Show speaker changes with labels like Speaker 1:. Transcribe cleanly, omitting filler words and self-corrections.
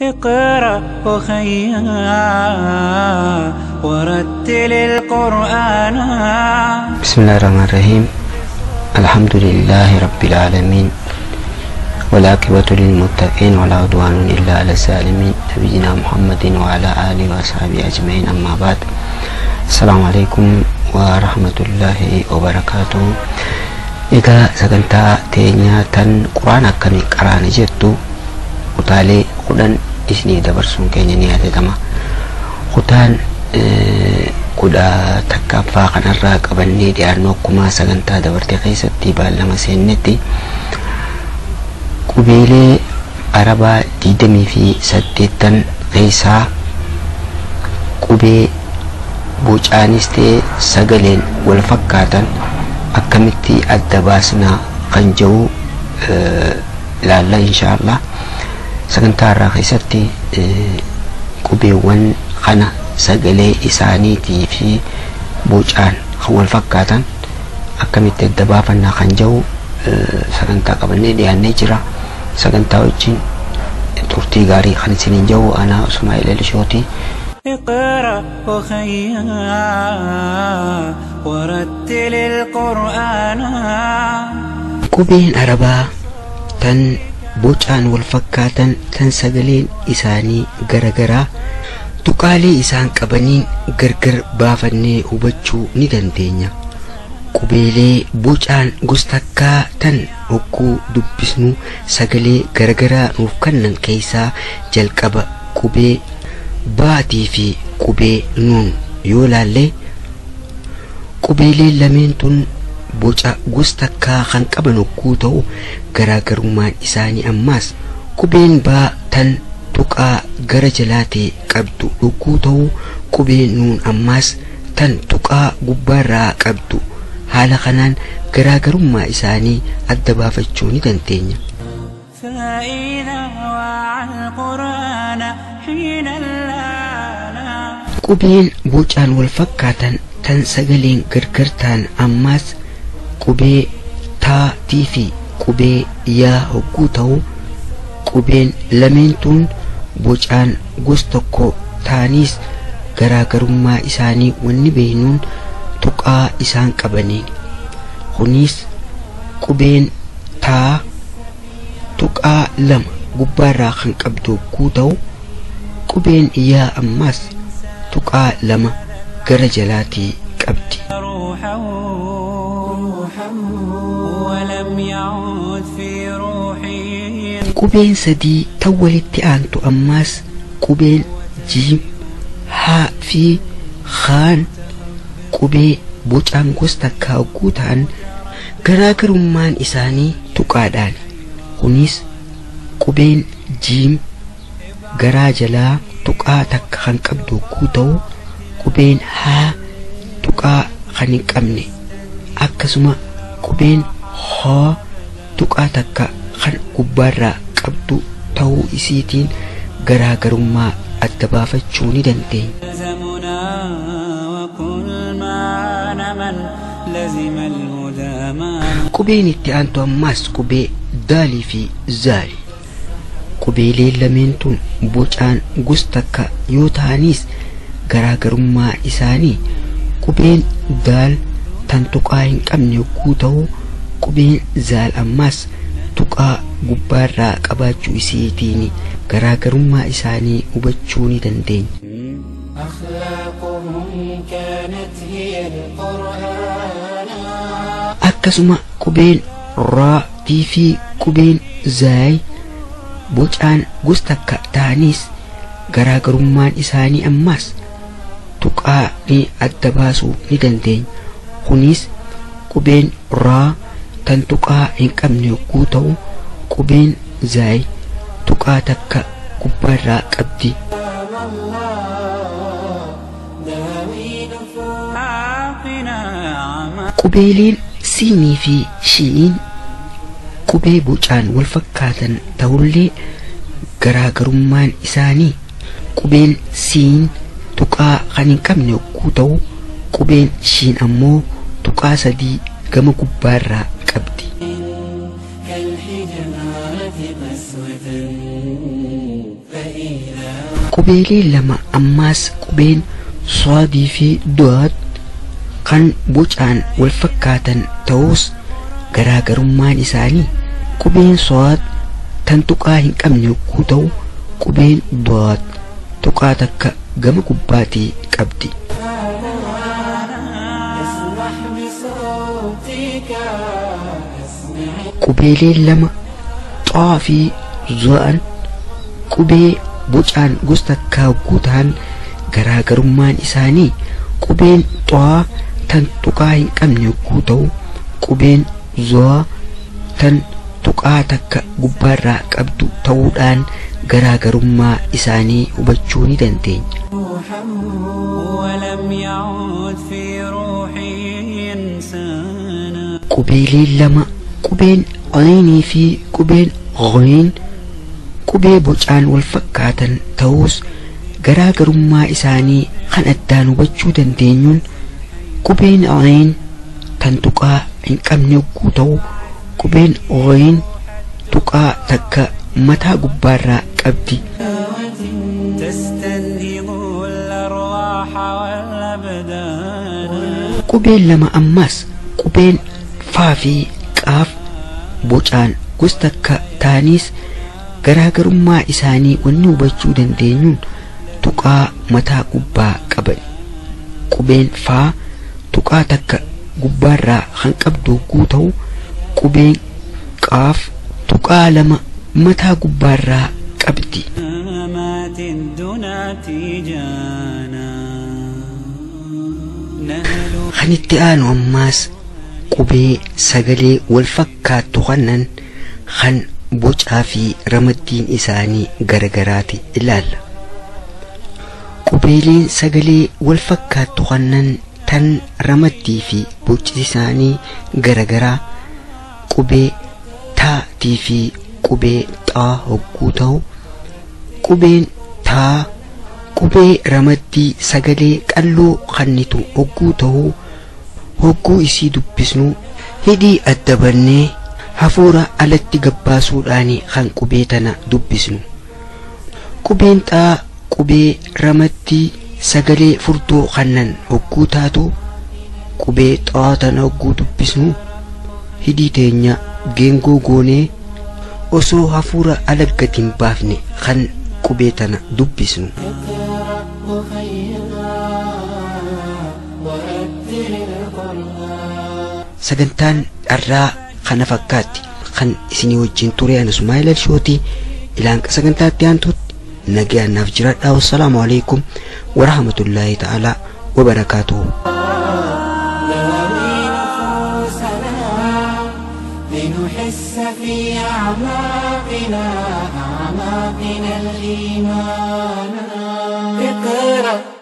Speaker 1: اقرأ أخيا ورتل القرآن.
Speaker 2: بسم الله الرحمن الرحيم. الحمد لله رب العالمين والعاقبة للمتقين ولا عدوان إلا على الظالمين. نبينا محمد وعلى آله وصحبه أجمعين. أما بعد، السلام عليكم ورحمة الله وبركاته. إذا سكنت تينيا تن قرآن كمي قرآن جدو kutaalee kudhan isinii dabarsuun keenya ni yaadatama. Kutaan kudha takkaffaa kanarraa qabannee dhiyaannoo akkuma sagantaa dabartee keessatti baallama seennetti qubeelee arabaa 28 keessaa qubee bocaanis ta'ee sagaleen wal fakkaatan akkamitti adda baasnaa kan jedhu ilaalla inshaallah. Sagantaa irraa keessatti qubeewwan kana sagalee isaaniitii fi bocaan kan wal fakkaatan akkamitti adda baafannaa kan jedhu sagantaa qabannee dhiyaannee jira. Sagantaa wajjin turtii gaarii kan isiniin jedhu ana Ismaa'il Elishooti.
Speaker 1: اقرأ أخيا ورتل القرآن.
Speaker 2: Qubeen arabaa tan bocaan wal fakkaatan tan sagaleen isaanii garagaraa tuqaalee isaan qabaniin gargar baafannee hubachuu ni dandeenya. Qubeelee bocaan gostakkaa tan hogguu dubbisnu sagalee garagaraa nuuf kennan keessaa jalqaba qubee baatii fi qubee nuun yoo laalle qubeeleen lameen tun boca gostakkaa kan qaban hogguu ta'u garaagarummaan isaanii ammaas qubeen baa tan tuqaa gara jalaatee qabdu hogguu ta'u qubeen nuun ammaas tan tuqaa gubbaarraa qabdu. Haala kanaan garaagarummaa isaanii adda baafachuu ni dandeenya. Qubeen bocaan wal fakkaatan tan sagaleen gargar ta'an ammaas qubee taatii fi qubee yaa hogguu ta'u qubeen lameentuun bocaan gos tokko ta'aniis garaagarummaa isaanii wanni beeynuun tuqaa isaan qabaniin. Kunis qubeen taa tuqaa lama gubbaarraa kan qabdu hogguu ta'u qubeen yaa ammaas tuqaa lama gara jalaatii qabdi. Qubeen sadii tan walitti aantu ammaas qubeen jiim, haa fi khaan qubee bocaan gos takkaa hogguu ta'an garaagarummaan isaanii tuqaadhaan. Kunis qubeen jiim garaa jalaa tuqaa takka kan qabdu hogguu ta'u qubeen haa tuqaa kan hin qabne akkasuma qubeen hoo tuqaa takka kan gubbaarraa qabdu ta'uu isiitiin garaagarummaa adda baafachuu ni dandeenya. Qubeen itti aantu ammaas qubee daalii fi zaali. Qubeeleen lameentuun bocaan gos takka yoo ta'aniis garaagarummaa isaanii qubeen daal tan tuqaa hin qabne hogguu ta'u qubeen zaal ammaas tuqaa gubbaarraa qabaachuu isiitiin garaagarummaa isaanii hubachuu ni dandeenya. Akkasuma qubeen raatii fi qubeen zaayi bocaan gos takka ta'aniis garaagarummaan isaanii ammaas tuqaa ni adda baasuu ni dandeenya. Kunis qubeen raa tan tuqaa hin qabne hogguu ta'u qubeen zaayi tuqaa takka gubbaarraa qabdi. Qubeeleen siinii fi shi'iin qubee bocaan wal fakkaatan ta'ullee garaagarummaan isaanii qubeen siin tuqaa kan hin qabne hogguu ta'u qubeen shiin ammoo tuqaa sadii gama gubbaarraa qabdi. qubeelee lama ammaas qubeen soodii fi do'aat kan bocaan wal fakkaatan ta'us garaagarummaan isaanii qubeen sood tan tuqaa hin qabne yogguu ta'u qubeen do'aat tuqaa takka gama gubbaatii qabdi. qubeeleen lama xaa fi zo'an qubee bocaan gosa takkaa yogguu ta'an garaagarummaan isaanii qubeen xaa tan tuqaa hin qabne yogguu ta'u qubeen zo'a tan tuqaa takka gubbaarraa qabdu ta'uudhaan garaagarummaa isaanii hubachuu ni dandeenya. qubeeleen lama qubeen aynii fi qubeen ghayn qubee bocaan wal fakkaatan ta'us garaagarummaa isaanii kan addaan hubachuu dandeenyuun qubeen ayn tan tuqaa hin qabne yogguu ta'u qubeen ghayn tuqaa takka mataa gubbaarraa qabdi. qubeen lama ammas qubeen faa fi qaaf bocaan gosa takka ta'aniis garaagarummaa isaanii wanni hubachuu dandeenyuun tuqaa mataa gubbaa qaban. qubeen faa tuqaa takka gubbaarraa kan qabdu yogguu ta'u qubeen qaaf tuqaa lama mataa gubbaarraa qabdi. kan itti aanu ammaas qubee sagalee wal fakkaattu kannan kan bocaa fi ramaddiin isaanii garagaraati ilaalla. qubeeleen sagalee wal fakkaattu kannan tan ramaddii fi boci isaanii garagaraa qubee taatii fi qubee xaa hogguu ta'u qubeen taa qubee ramaddii sagalee qalloo kannitu hogguu ta'u hogguu isii dubbisnu hidhii adda bannee hafuura alatti gabbaasuudhaan kan qubee tana dubbisnu. qubeen xaa qubee ramaddii sagalee furtuu kannan hogguu taatu qubee xaa tana hogguu dubbisnu hidhii teenya geengoo goonee osoo hafuura alaggatti hin baafne kan qubee tana dubbisnu. sagantaan dharraa kana fakkaatti kan isinii wajjin ture ana Ismaa'eel Shooti ilaan sagantaatti aantutti nagaannaaf jiraadhaa. wassalaamu alaykum wa rahmatullaahi ta'ala wa barakaatuhu.
Speaker 3: لنحس في أعماقنا الإيمان. اقرأ